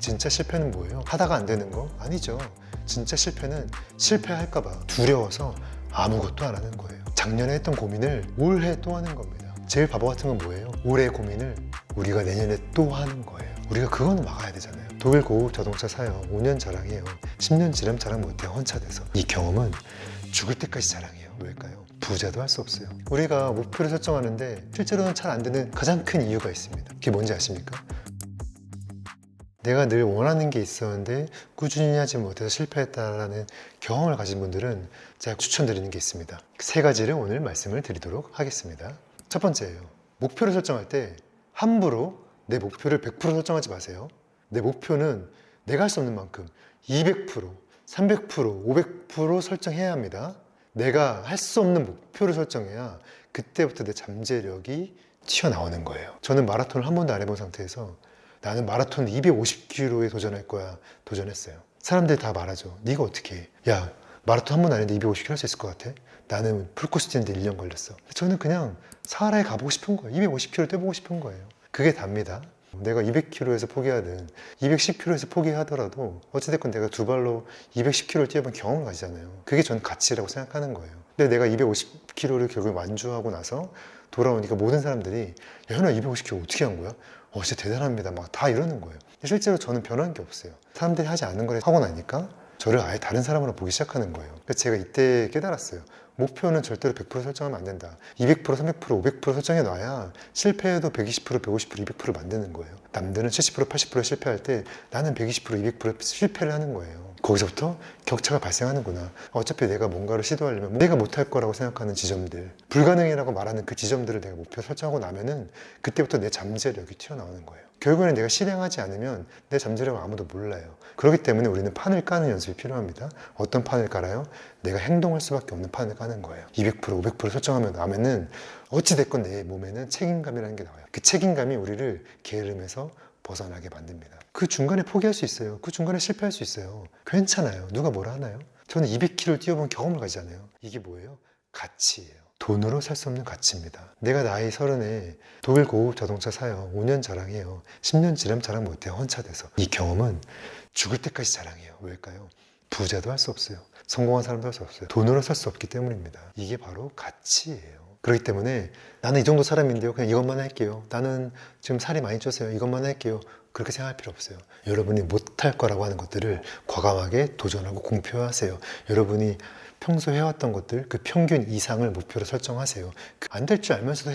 진짜 실패는 뭐예요? 하다가 안 되는 거? 아니죠. 진짜 실패는 실패할까봐 두려워서 아무것도 안 하는 거예요. 작년에 했던 고민을 올해 또 하는 겁니다. 제일 바보 같은 건 뭐예요? 올해 고민을 우리가 내년에 또 하는 거예요. 우리가 그거는 막아야 되잖아요. 독일 고급 자동차 사요. 5년 자랑해요. 10년 지름 자랑 못해요. 헌차돼서. 이 경험은 죽을 때까지 자랑해요. 왜일까요? 부자도 할 수 없어요. 우리가 목표를 설정하는데 실제로는 잘 안 되는 가장 큰 이유가 있습니다. 그게 뭔지 아십니까? 내가 늘 원하는 게 있었는데 꾸준히 하지 못해서 실패했다라는 경험을 가진 분들은 제가 추천드리는 게 있습니다. 세 가지를 오늘 말씀을 드리도록 하겠습니다. 첫 번째예요. 목표를 설정할 때 함부로 내 목표를 100% 설정하지 마세요. 내 목표는 내가 할 수 없는 만큼 200%, 300%, 500% 설정해야 합니다. 내가 할 수 없는 목표를 설정해야 그때부터 내 잠재력이 튀어나오는 거예요. 저는 마라톤을 한 번도 안 해본 상태에서 나는 마라톤 250km에 도전할 거야. 도전했어요. 사람들이 다 말하죠. 네가 어떻게 해? 야, 마라톤 한 번도 안 했는데 250km 할 수 있을 것 같아? 나는 풀코스 뛰는데 1년 걸렸어. 저는 그냥 사하라에 가보고 싶은 거예요. 250km 뛰어보고 싶은 거예요. 그게 답니다. 내가 200km에서 포기하든 210km에서 포기하더라도 어찌됐건 내가 두 발로 210km를 뛰어본 경험을 가지잖아요. 그게 전 가치라고 생각하는 거예요. 근데 내가 250km를 결국 완주하고 나서 돌아오니까 모든 사람들이 야, 현아 250km 어떻게 한 거야? 진짜 대단합니다. 막 다 이러는 거예요. 실제로 저는 변한 게 없어요. 사람들이 하지 않는 걸 하고 나니까 저를 아예 다른 사람으로 보기 시작하는 거예요. 그래서 제가 이때 깨달았어요. 목표는 절대로 100% 설정하면 안 된다. 200%, 300%, 500% 설정해 놔야 실패해도 120%, 150%, 200%를 만드는 거예요. 남들은 70%, 80% 실패할 때 나는 120%, 200% 실패를 하는 거예요. 거기서부터 격차가 발생하는구나. 어차피 내가 뭔가를 시도하려면 내가 못할 거라고 생각하는 지점들, 불가능이라고 말하는 그 지점들을 내가 목표 설정하고 나면은 그때부터 내 잠재력이 튀어나오는 거예요. 결국에는 내가 실행하지 않으면 내 잠재력을 아무도 몰라요. 그렇기 때문에 우리는 판을 까는 연습이 필요합니다. 어떤 판을 깔아요? 내가 행동할 수밖에 없는 판을 까는 거예요. 200%, 500% 설정하면 나면은 어찌됐건 내 몸에는 책임감이라는 게 나와요. 그 책임감이 우리를 게으름에서 벗어나게 만듭니다. 그 중간에 포기할 수 있어요. 그 중간에 실패할 수 있어요. 괜찮아요. 누가 뭐라 하나요? 저는 200km를 뛰어본 경험을 가지잖아요. 이게 뭐예요? 가치예요. 돈으로 살 수 없는 가치입니다. 내가 나이 30에 독일 고급 자동차 사요. 5년 자랑해요. 10년 지름 자랑 못해요. 헌차돼서. 이 경험은 죽을 때까지 자랑해요. 왜일까요? 부자도 할 수 없어요. 성공한 사람도 할 수 없어요. 돈으로 살 수 없기 때문입니다. 이게 바로 가치예요. 그렇기 때문에 나는 이 정도 사람인데요. 그냥 이것만 할게요. 나는 지금 살이 많이 쪘어요. 이것만 할게요. 그렇게 생각할 필요 없어요. 여러분이 못할 거라고 하는 것들을 과감하게 도전하고 공표하세요. 여러분이 평소 해왔던 것들, 그 평균 이상을 목표로 설정하세요. 안 될 줄 알면서도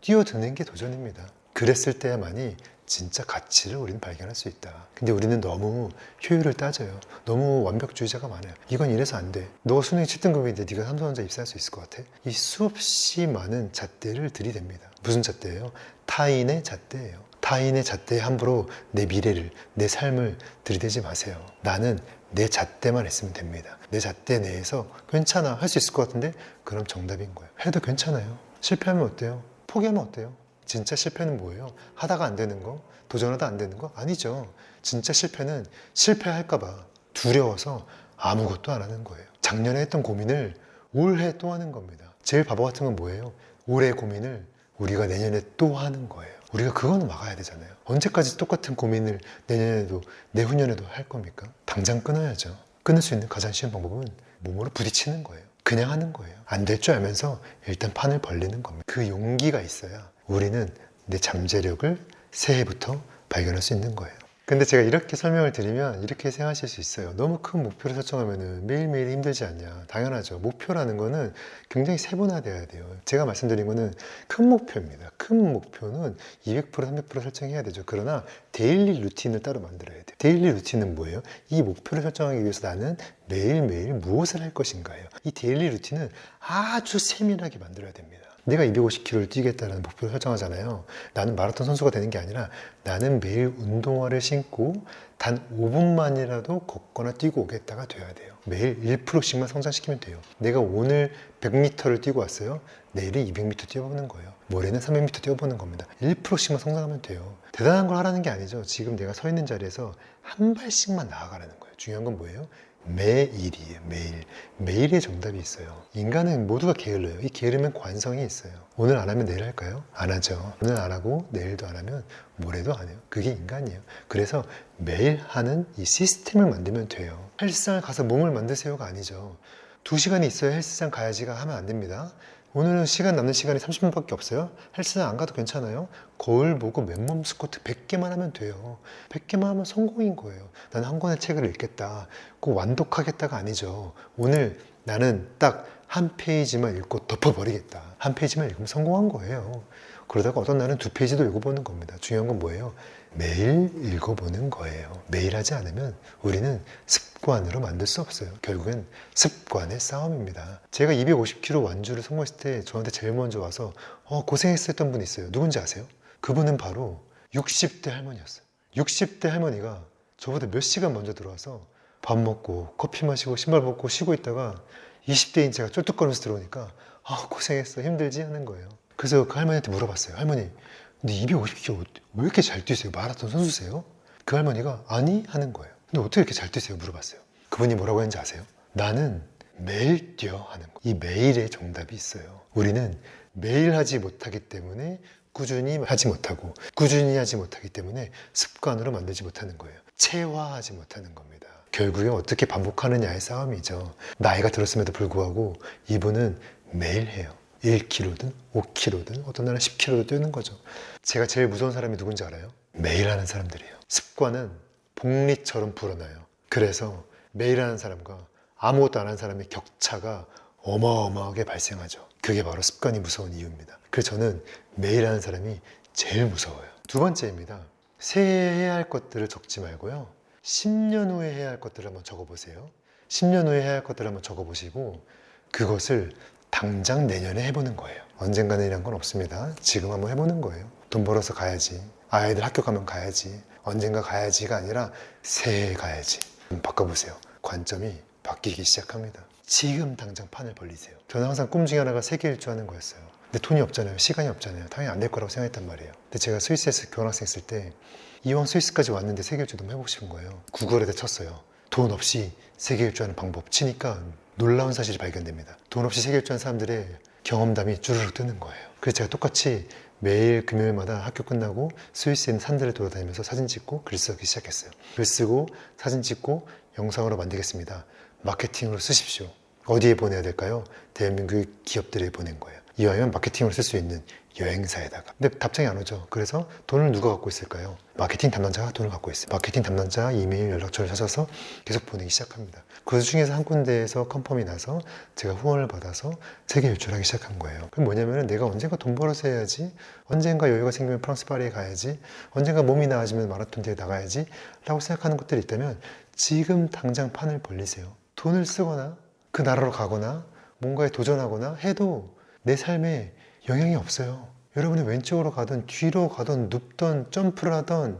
뛰어드는 게 도전입니다. 그랬을 때야만이 진짜 가치를 우리는 발견할 수 있다. 근데 우리는 너무 효율을 따져요. 너무 완벽주의자가 많아요. 이건 이래서 안 돼. 너가 수능이 7등급인데 네가 삼성전자 입사할 수 있을 것 같아? 이 수없이 많은 잣대를 들이댑니다. 무슨 잣대예요? 타인의 잣대예요. 타인의 잣대에 함부로 내 미래를, 내 삶을 들이대지 마세요. 나는 내 잣대만 했으면 됩니다. 내 잣대 내에서 괜찮아, 할 수 있을 것 같은데? 그럼 정답인 거예요. 해도 괜찮아요. 실패하면 어때요? 포기하면 어때요? 진짜 실패는 뭐예요? 하다가 안 되는 거? 도전하다 안 되는 거? 아니죠. 진짜 실패는 실패할까봐 두려워서 아무것도 안 하는 거예요. 작년에 했던 고민을 올해 또 하는 겁니다. 제일 바보 같은 건 뭐예요? 올해 고민을 우리가 내년에 또 하는 거예요. 우리가 그거는 막아야 되잖아요. 언제까지 똑같은 고민을 내년에도 내후년에도 할 겁니까? 당장 끊어야죠. 끊을 수 있는 가장 쉬운 방법은 몸으로 부딪히는 거예요. 그냥 하는 거예요. 안 될 줄 알면서 일단 판을 벌리는 겁니다. 그 용기가 있어야 우리는 내 잠재력을 새해부터 발견할 수 있는 거예요. 근데 제가 이렇게 설명을 드리면 이렇게 생각하실 수 있어요. 너무 큰 목표를 설정하면 매일매일 힘들지 않냐. 당연하죠. 목표라는 거는 굉장히 세분화돼야 돼요. 제가 말씀드린 거는 큰 목표입니다. 큰 목표는 200%, 300% 설정해야 되죠. 그러나 데일리 루틴을 따로 만들어야 돼요. 데일리 루틴은 뭐예요? 이 목표를 설정하기 위해서 나는 매일매일 무엇을 할 것인가예요. 이 데일리 루틴은 아주 세밀하게 만들어야 됩니다. 내가 250km를 뛰겠다는 목표를 설정하잖아요. 나는 마라톤 선수가 되는 게 아니라 나는 매일 운동화를 신고 단 5분만이라도 걷거나 뛰고 오겠다가 돼야 돼요. 매일 1%씩만 성장시키면 돼요. 내가 오늘 100m를 뛰고 왔어요. 내일은 200m 뛰어보는 거예요. 모레는 300m 뛰어보는 겁니다. 1%씩만 성장하면 돼요. 대단한 걸 하라는 게 아니죠. 지금 내가 서 있는 자리에서 한 발씩만 나아가라는 거예요. 중요한 건 뭐예요? 매일이에요. 매일. 매일의 정답이 있어요. 인간은 모두가 게을러요. 이 게으르면 관성이 있어요. 오늘 안 하면 내일 할까요? 안 하죠. 오늘 안 하고 내일도 안 하면 모레도 안 해요. 그게 인간이에요. 그래서 매일 하는 이 시스템을 만들면 돼요. 헬스장을 가서 몸을 만드세요가 아니죠. 2시간이 있어야 헬스장 가야지가 하면 안 됩니다. 오늘은 남는 시간이 30분밖에 없어요. 헬스장 안 가도 괜찮아요. 거울 보고 맨몸 스쿼트 100개만 하면 돼요. 100개만 하면 성공인 거예요. 나는 한 권의 책을 읽겠다. 꼭 완독하겠다가 아니죠. 오늘 나는 딱 한 페이지만 읽고 덮어버리겠다. 한 페이지만 읽으면 성공한 거예요. 그러다가 어떤 날은 2페이지도 읽어보는 겁니다. 중요한 건 뭐예요? 매일 읽어보는 거예요. 매일 하지 않으면 우리는 습관으로 만들 수 없어요. 결국엔 습관의 싸움입니다. 제가 250kg 완주를 성공했을 때 저한테 제일 먼저 와서 고생했었던 분이 있어요. 누군지 아세요? 그분은 바로 60대 할머니였어요. 60대 할머니가 저보다 몇 시간 먼저 들어와서 밥 먹고 커피 마시고 신발 벗고 쉬고 있다가 20대인 제가 쫄뚝거리면서 들어오니까 고생했어 힘들지 하는 거예요. 그래서 그 할머니한테 물어봤어요. 할머니 근데 250kg 왜 이렇게 잘 뛰세요? 마라톤 선수세요? 그 할머니가 아니 하는 거예요. 근데 어떻게 이렇게 잘 뛰세요? 물어봤어요. 그분이 뭐라고 했는지 아세요? 나는 매일 뛰어 하는 거. 이 매일의 정답이 있어요. 우리는 매일 하지 못하기 때문에 꾸준히 하지 못하고 꾸준히 하지 못하기 때문에 습관으로 만들지 못하는 거예요. 체화하지 못하는 겁니다. 결국에 어떻게 반복하느냐의 싸움이죠. 나이가 들었음에도 불구하고 이분은 매일 해요. 1kg든 5kg든 어떤 날은 10kg도 뛰는 거죠. 제가 제일 무서운 사람이 누군지 알아요? 매일 하는 사람들이에요. 습관은 복리처럼 불어나요. 그래서 매일 하는 사람과 아무것도 안 하는 사람의 격차가 어마어마하게 발생하죠. 그게 바로 습관이 무서운 이유입니다. 그래서 저는 매일 하는 사람이 제일 무서워요. 두 번째입니다. 새해 해야 할 것들을 적지 말고요. 10년 후에 해야 할 것들을 한번 적어보세요. 10년 후에 해야 할 것들을 한번 적어보시고 그것을 당장 내년에 해보는 거예요. 언젠가는 이란 건 없습니다. 지금 한번 해보는 거예요. 돈 벌어서 가야지. 아이들 학교 가면 가야지. 언젠가 가야지가 아니라 새해 가야지. 바꿔보세요. 관점이 바뀌기 시작합니다. 지금 당장 판을 벌리세요. 저는 항상 꿈 중에 하나가 세계 일주하는 거였어요. 근데 돈이 없잖아요. 시간이 없잖아요. 당연히 안 될 거라고 생각했단 말이에요. 근데 제가 스위스에서 교환학생 있을 때 이왕 스위스까지 왔는데 세계 일주 너무 해보고 싶은 거예요. 구글에다 쳤어요. 돈 없이 세계 일주하는 방법 치니까 놀라운 사실이 발견됩니다. 돈 없이 세계 일주하는 사람들의 경험담이 주르륵 뜨는 거예요. 그래서 제가 똑같이 매일 금요일마다 학교 끝나고 스위스에 있는 산들을 돌아다니면서 사진 찍고 글 쓰기 시작했어요. 글 쓰고 사진 찍고 영상으로 만들겠습니다. 마케팅으로 쓰십시오. 어디에 보내야 될까요? 대한민국 기업들에 보낸 거예요. 이왕이면 마케팅으로 쓸 수 있는 여행사에다가. 근데 답장이 안 오죠. 그래서 돈을 누가 갖고 있을까요? 마케팅 담당자가 돈을 갖고 있어요. 마케팅 담당자 이메일 연락처를 찾아서 계속 보내기 시작합니다. 그 중에서 한 군데에서 컨펌이 나서 제가 후원을 받아서 세계 일주를 하기 시작한 거예요. 그럼 뭐냐면 내가 언젠가 돈 벌어서 해야지, 언젠가 여유가 생기면 프랑스 파리에 가야지, 언젠가 몸이 나아지면 마라톤 대회 나가야지 라고 생각하는 것들이 있다면 지금 당장 판을 벌리세요. 돈을 쓰거나 그 나라로 가거나 뭔가에 도전하거나 해도 내 삶에 영향이 없어요. 여러분이 왼쪽으로 가든 뒤로 가든 눕던 점프를 하던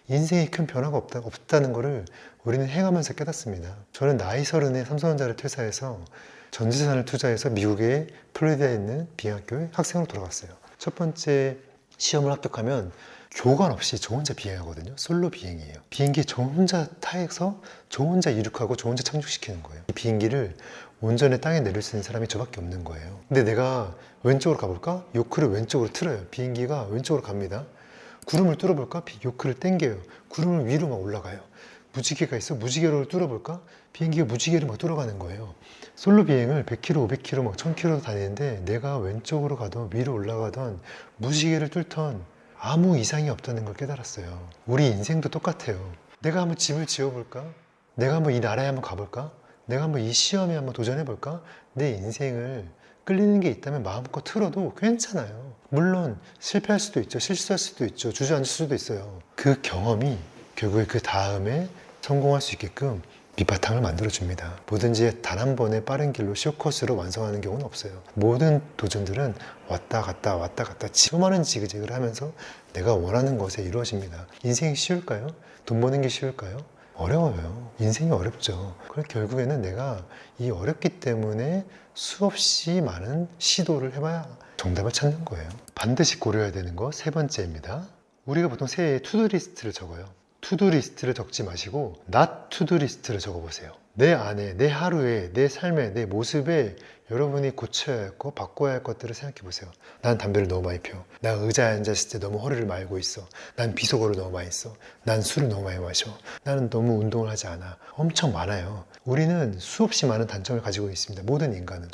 인생에 큰 변화가 없다는 것을 우리는 행하면서 깨닫습니다. 저는 나이 30에 삼성전자를 퇴사해서 전 재산을 투자해서 미국의 플로리다에 있는 비행학교에 학생으로 돌아갔어요. 첫 번째 시험을 합격하면 교관 없이 저 혼자 비행하거든요. 솔로 비행이에요. 비행기 저 혼자 타서 저 혼자 이륙하고 저 혼자 착륙시키는 거예요. 이 비행기를 온전히 땅에 내릴 수 있는 사람이 저밖에 없는 거예요. 근데 내가 왼쪽으로 가볼까? 요크를 왼쪽으로 틀어요. 비행기가 왼쪽으로 갑니다. 구름을 뚫어볼까? 요크를 당겨요. 구름을 위로 막 올라가요. 무지개가 있어? 무지개를 뚫어볼까? 비행기가 무지개를 막 뚫어가는 거예요. 솔로 비행을 100km, 500km, 막 1000km 다니는데 내가 왼쪽으로 가던 위로 올라가던 무지개를 뚫던 아무 이상이 없다는 걸 깨달았어요. 우리 인생도 똑같아요. 내가 한번 집을 지어볼까? 내가 한번 이 나라에 한번 가볼까? 내가 한번 이 시험에 한번 도전해볼까? 내 인생을 끌리는 게 있다면 마음껏 틀어도 괜찮아요. 물론 실패할 수도 있죠. 실수할 수도 있죠. 주저앉을 수도 있어요. 그 경험이 결국에 그 다음에 성공할 수 있게끔 밑바탕을 만들어줍니다. 뭐든지 단 한 번에 빠른 길로 쇼컷으로 완성하는 경우는 없어요. 모든 도전들은 왔다 갔다 수많은 지그재그를 하면서 내가 원하는 것에 이루어집니다. 인생이 쉬울까요? 돈 버는 게 쉬울까요? 어려워요. 인생이 어렵죠. 그래서 결국에는 내가 이 어렵기 때문에 수없이 많은 시도를 해봐야 정답을 찾는 거예요. 반드시 고려해야 되는 거 세 번째입니다. 우리가 보통 새해에 투두리스트를 적어요. 투두리스트를 적지 마시고 not 투두리스트를 적어보세요. 내 안에, 내 하루에, 내 삶에, 내 모습에 여러분이 고쳐야 할 것, 바꿔야 할 것들을 생각해 보세요. 난 담배를 너무 많이 피워. 나 의자에 앉았을 때 너무 허리를 말고 있어. 난 비속어를 너무 많이 써. 난 술을 너무 많이 마셔. 나는 너무 운동을 하지 않아. 엄청 많아요. 우리는 수없이 많은 단점을 가지고 있습니다. 모든 인간은.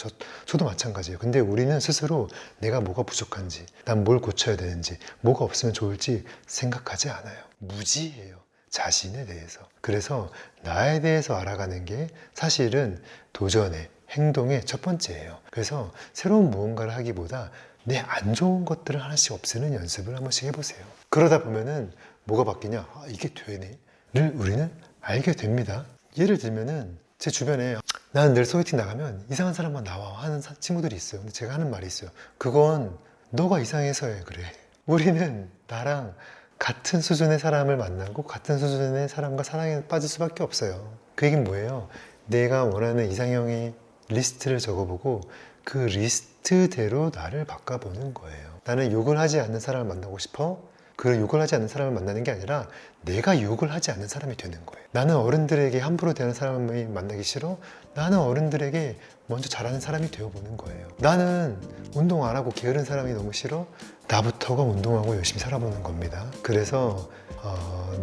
저도 마찬가지예요. 근데 우리는 스스로 내가 뭐가 부족한지, 난 뭘 고쳐야 되는지, 뭐가 없으면 좋을지 생각하지 않아요. 무지해요. 자신에 대해서. 그래서 나에 대해서 알아가는 게 사실은 도전의 행동의 첫 번째예요. 그래서 새로운 무언가를 하기보다 내 안 좋은 것들을 하나씩 없애는 연습을 한 번씩 해보세요. 그러다 보면은 뭐가 바뀌냐? 아, 이게 되네.를 우리는 알게 됩니다. 예를 들면은 제 주변에 나는 늘 소개팅 나가면 이상한 사람만 나와 하는 친구들이 있어요. 근데 제가 하는 말이 있어요. 그건 너가 이상해서야 그래. 우리는 나랑 같은 수준의 사람을 만나고 같은 수준의 사람과 사랑에 빠질 수밖에 없어요. 그 얘기는 뭐예요? 내가 원하는 이상형의 리스트를 적어보고 그 리스트대로 나를 바꿔보는 거예요. 나는 욕을 하지 않는 사람을 만나고 싶어? 그 욕을 하지 않는 사람을 만나는 게 아니라 내가 욕을 하지 않는 사람이 되는 거예요. 나는 어른들에게 함부로 대하는 사람을 만나기 싫어? 나는 어른들에게 먼저 잘하는 사람이 되어보는 거예요. 나는 운동 안 하고 게으른 사람이 너무 싫어? 나부터가 운동하고 열심히 살아보는 겁니다. 그래서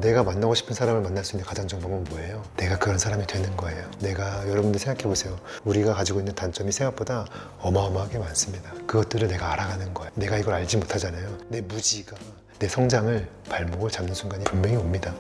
내가 만나고 싶은 사람을 만날 수 있는 가장 좋은 방법은 뭐예요? 내가 그런 사람이 되는 거예요. 여러분들 생각해 보세요. 우리가 가지고 있는 단점이 생각보다 어마어마하게 많습니다. 그것들을 내가 알아가는 거예요. 내가 이걸 알지 못하잖아요. 내 무지가 내 성장을 발목을 잡는 순간이 분명히 옵니다.